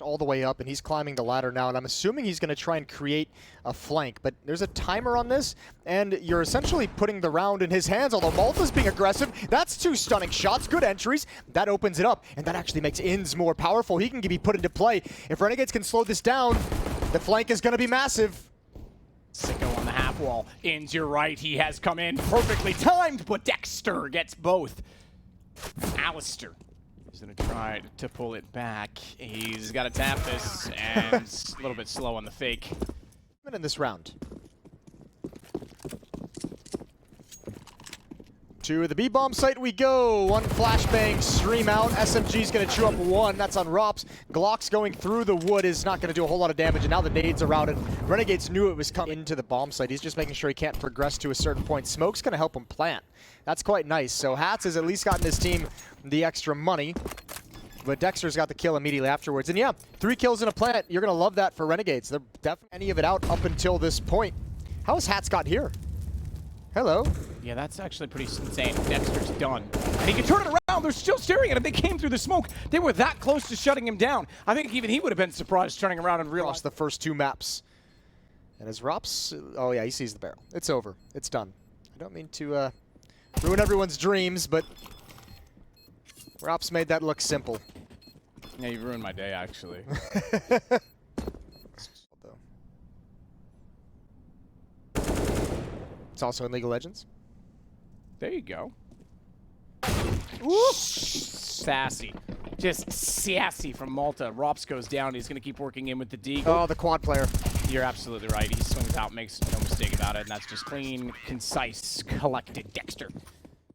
all the way up, and he's climbing the ladder now, and I'm assuming he's going to try and create a flank. But there's a timer on this, and you're essentially putting the round in his hands, although Malta's being aggressive. That's 2 stunning shots, good entries. That opens it up, and that actually makes Inns more powerful. He can be put into play. If Renegades can slow this down, the flank is going to be massive. Sicko on the half wall. Inns, you're right, he has come in perfectly timed, but Dexter gets both. Alistair is going to try to pull it back. He's got to tap this, and a little bit slow on the fake. In this round. To the B-bomb site we go. 1 flashbang, stream out. SMG's going to chew up 1. That's on Rops. Glock's going through the wood is not going to do a whole lot of damage, and now the nades are routed. Renegades knew it was coming into the bomb site. He's just making sure he can't progress to a certain point. Smoke's going to help him plant. That's quite nice. So Hats has at least gotten his team the extra money, but Dexter's got the kill immediately afterwards. And yeah, 3 kills in a plant. You're going to love that for Renegades. They're definitely any of it out up until this point. How has Hats got here? Hello. Yeah, that's actually pretty insane. Dexter's done. And he can turn it around. They're still staring at him. They came through the smoke. They were that close to shutting him down. I think even he would have been surprised turning around and realized the first 2 maps. And as Rops, oh yeah, he sees the barrel. It's over. It's done. I don't mean to ruin everyone's dreams, but Rops made that look simple. Yeah, you ruined my day, actually. It's also in League of Legends. There you go. Ooh. Sassy. Just sassy from Malta. Rops goes down. He's going to keep working in with the D. Oh, the quad player. You're absolutely right. He swings out, makes no mistake about it, and that's just clean, concise, collected Dexter.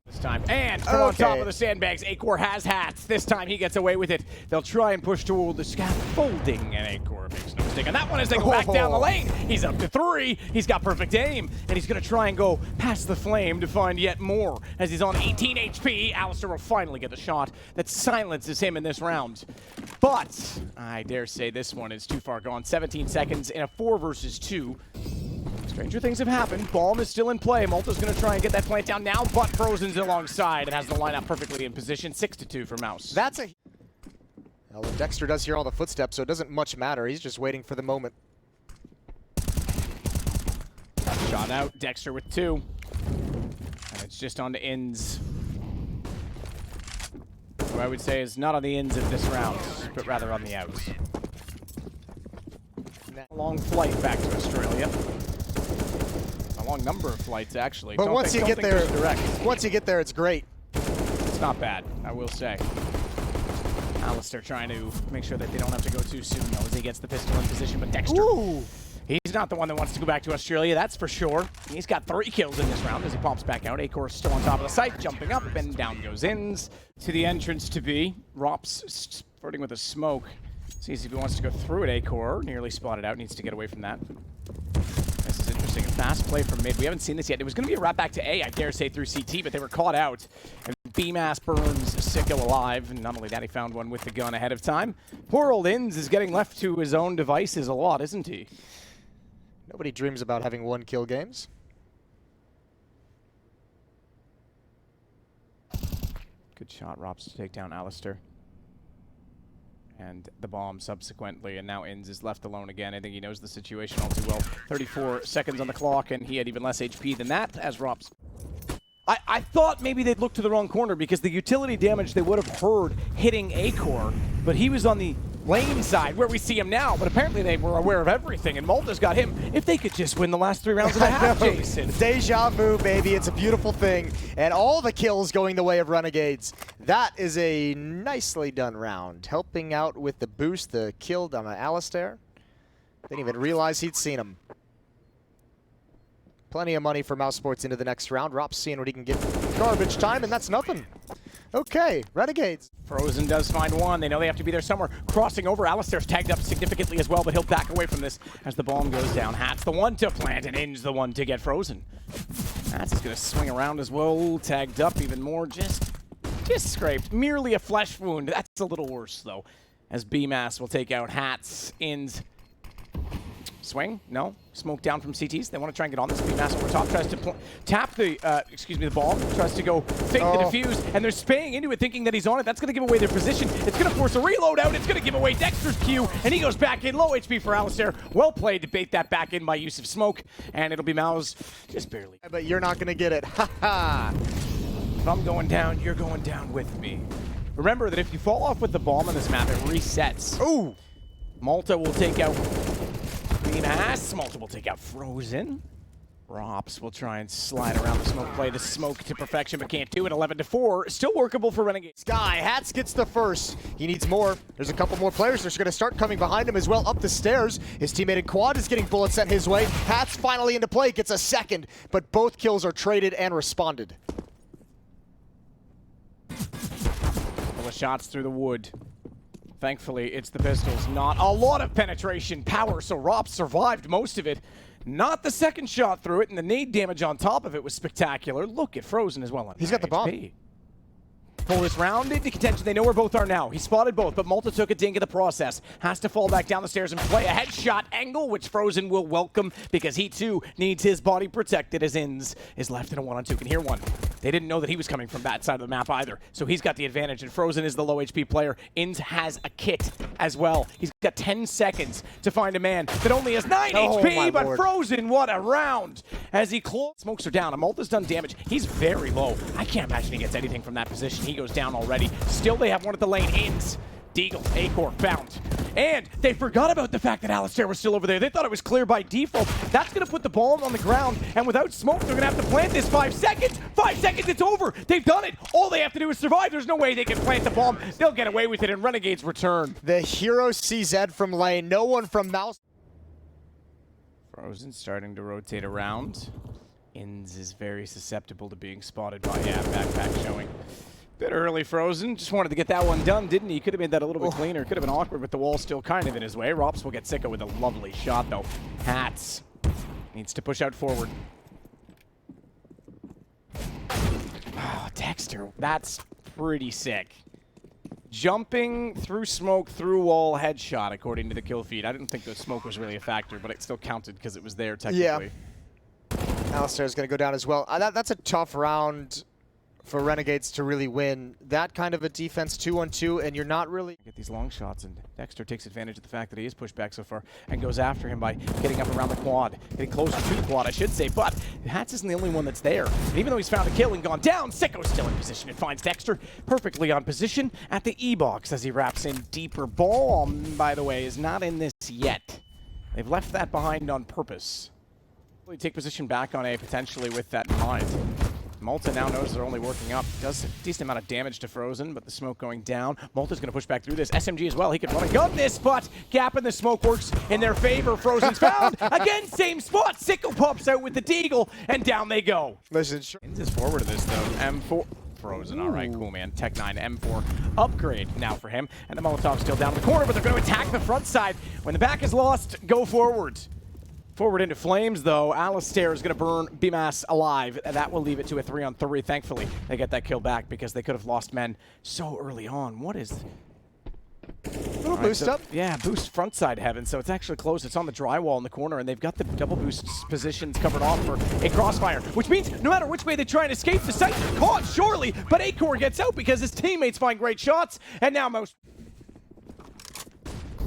This time. And from on top of the sandbags, Acor has Hats. This time he gets away with it. They'll try and push toward the scaffolding, and Acor makes no mistake on that one as they go back down the lane. He's up to 3. He's got perfect aim, and he's going to try and go past the flame to find yet more. As he's on 18 HP, Alistair will finally get the shot that silences him in this round. But I dare say this one is too far gone. 17 seconds in a 4 versus 2. Stranger things have happened. Bomb is still in play. Malta's going to try and get that plant down now, but Frozen's alongside and has the lineup perfectly in position. 6-2 for Mouse. That's a... Well, Dexter does hear all the footsteps, so it doesn't much matter. He's just waiting for the moment. Shot out. Dexter with 2. And it's just on to Inns. Who I would say is not on the ins of this round, but rather on the outs. A long flight back to Australia. A long number of flights, actually. But once you get there, once you get there, it's great. It's not bad, I will say. Alistair trying to make sure that they don't have to go too soon, though, as he gets the pistol in position. But Dexter, he's not the one that wants to go back to Australia, that's for sure. He's got 3 kills in this round as he pops back out. Acor still on top of the site, jumping up, and down goes Inns. To the entrance to B. Rops flirting with a smoke. Sees if he wants to go through it. Acor nearly spotted out, needs to get away from that. This is interesting. A fast play from mid. We haven't seen this yet. It was going to be a wrap back to A, I dare say, through CT, but they were caught out. And B-Mass burns Sicko alive. And not only that, he found one with the gun ahead of time. Poor old Inns is getting left to his own devices a lot, isn't he? Nobody dreams about having 1-kill games. Good shot, Rops, to take down Alistair. And the bomb subsequently, and now Inns is left alone again. I think he knows the situation all too well. 34 seconds on the clock, and he had even less HP than that as Rops. I thought maybe they'd look to the wrong corner because the utility damage they would have heard hitting Acor, but he was on the lane side where we see him now, but apparently they were aware of everything, and Malta's got him. If they could just win the last 3 rounds of the half, Jason. Deja vu, baby. It's a beautiful thing. And all the kills going the way of Renegades. That is a nicely done round. Helping out with the boost, the kill on Alistair. Didn't even realize he'd seen him. Plenty of money for mousesports into the next round. Rops seeing what he can get. Garbage time, and that's nothing. Okay, Renegades. Frozen does find one. They know they have to be there somewhere. Crossing over. Alistair's tagged up significantly as well, but he'll back away from this as the bomb goes down. Hat's the one to plant, and Inns the one to get Frozen. Hat's going to swing around as well. Tagged up even more. Just scraped. Merely a flesh wound. That's a little worse, though, as B-Mass will take out Hats. Inns Swing? No. Smoke down from CTs. They want to try and get on this. Mass over top. Tries to tap the, the bomb. Tries to go fake the defuse. And they're spaying into it thinking that he's on it. That's going to give away their position. It's going to force a reload out. It's going to give away Dexter's Q. And he goes back in. Low HP for Alistair. Well played to bait that back in by use of smoke. And it'll be Mouse just barely. But you're not going to get it. Ha ha. If I'm going down, you're going down with me. Remember that if you fall off with the bomb on this map, it resets. Ooh. Malta will take out Ass. Malta will take out Frozen. Rops will try and slide around the smoke play. The smoke to perfection, but can't do it. 11-4. Still workable for Renegades. Sky, Hats gets the first. He needs more. There's a couple more players. They're going to start coming behind him as well up the stairs. His teammate in Quad is getting bullets sent his way. Hats finally into play, gets a second, but both kills are traded and responded. Couple of shots through the wood. Thankfully, it's the pistols. Not a lot of penetration power, so Rob survived most of it. Not the second shot through it, and the nade damage on top of it was spectacular. Look at Frozen as well. He's got the bomb. Pull this round into contention. They know where both are now. He spotted both, but Malta took a ding in the process. Has to fall back down the stairs and play a headshot angle, which Frozen will welcome because he too needs his body protected as Inns is left in a 1-on-2. Can hear one. They didn't know that he was coming from that side of the map either, so he's got the advantage, and Frozen is the low HP player. Inns has a kit as well. He's got 10 seconds to find a man that only has 9 HP, but Lord. Frozen, what a round! As he smokes are down, and Malta's done damage. He's very low. I can't imagine he gets anything from that position. He goes down already. Still, they have one at the lane. Inns. Deagle, Acor, found. And they forgot about the fact that Alistair was still over there. They thought it was clear by default. That's going to put the bomb on the ground, and without smoke, they're going to have to plant this 5 seconds. 5 seconds, it's over. They've done it. All they have to do is survive. There's no way they can plant the bomb. They'll get away with it, and Renegades return. The hero CZ from lane. No one from Mouse. Frozen starting to rotate around. Inns is very susceptible to being spotted by, backpack showing. Bit early, Frozen. Just wanted to get that one done, didn't he? Could have made that a little bit cleaner. Could have been awkward with the wall still kind of in his way. Rops will get Sicko with a lovely shot, though. Hats needs to push out forward. Oh, Dexter. That's pretty sick. Jumping through smoke, through wall, headshot, according to the kill feed. I didn't think the smoke was really a factor, but it still counted because it was there, technically. Yeah. Alistair's going to go down as well. That's a tough round for Renegades to really win. That kind of a defense 2-on-2, and you're not really... Get these long shots, and Dexter takes advantage of the fact that he is pushed back so far and goes after him by getting up around the quad, getting closer to the quad, I should say, but Hats isn't the only one that's there. And even though he's found a kill and gone down, Sicko's still in position and finds Dexter perfectly on position at the E-box as he wraps in deeper. Bomb, by the way, is not in this yet. They've left that behind on purpose. Really take position back on A potentially with that in mind. Malta now knows they're only working up. Does a decent amount of damage to Frozen, but the smoke going down. Malta's going to push back through this. SMG as well. He can run and gun this, but gap in the smoke works in their favor. Frozen's found. Again, same spot. Sicko pops out with the Deagle, and down they go. Listen, Inns is forward of this, though. M4. Frozen. All right, cool, man. Tech 9 M4 upgrade now for him. And the Molotov's still down in the corner, but they're going to attack the front side. When the back is lost, go forward. Forward into flames, though. Alistair is going to burn BMAS alive. That will leave it to a 3-on-3. Thankfully, they get that kill back because they could have lost men so early on. What is... Little boost up. Yeah, boost front side heaven, so it's actually close. It's on the drywall in the corner, and they've got the double boost positions covered off for a crossfire, which means no matter which way they try and escape the site, they're caught, surely, but Acor gets out because his teammates find great shots, and now most...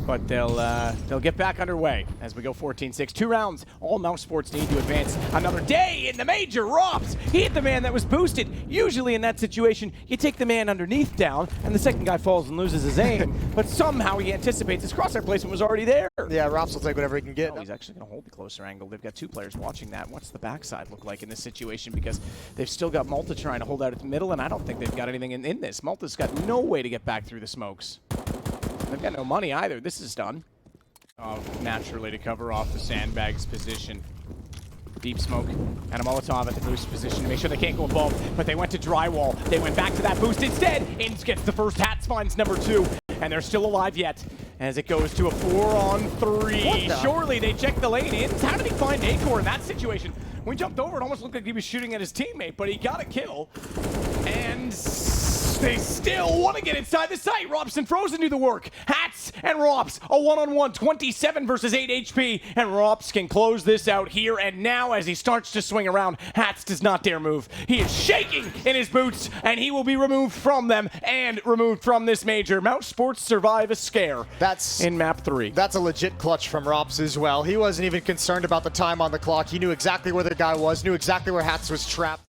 But they'll get back underway as we go 14-6. 2 rounds. All mousesports need to advance. Another day in the major. Rops. He hit the man that was boosted. Usually in that situation, you take the man underneath down, and the second guy falls and loses his aim. But somehow he anticipates his crosshair placement was already there. Yeah, Rops will take whatever he can get. Oh, he's actually going to hold the closer angle. They've got 2 players watching that. What's the backside look like in this situation? Because they've still got Malta trying to hold out at the middle, and I don't think they've got anything in this. Malta's got no way to get back through the smokes. They've got no money either. This is done. Naturally to cover off the sandbags position. Deep smoke and a Molotov at the boost position to make sure they can't go above, but they went to drywall. They went back to that boost instead. Inns gets the first, Hats finds number 2, and they're still alive yet as it goes to a 4-on-3. Surely they check the lane. Inns, how did he find Acor in that situation? When he jumped over, it almost looked like he was shooting at his teammate, but he got a kill. And they still want to get inside the site. Robson Frozen do the work. Hats and Rops, a one-on-one, 27 versus 8 HP, and Rops can close this out here, and now as he starts to swing around, Hats does not dare move. He is shaking in his boots, and he will be removed from them and removed from this major. mousesports survive a scare in map 3. That's a legit clutch from Rops as well. He wasn't even concerned about the time on the clock. He knew exactly where the guy was, knew exactly where Hats was trapped.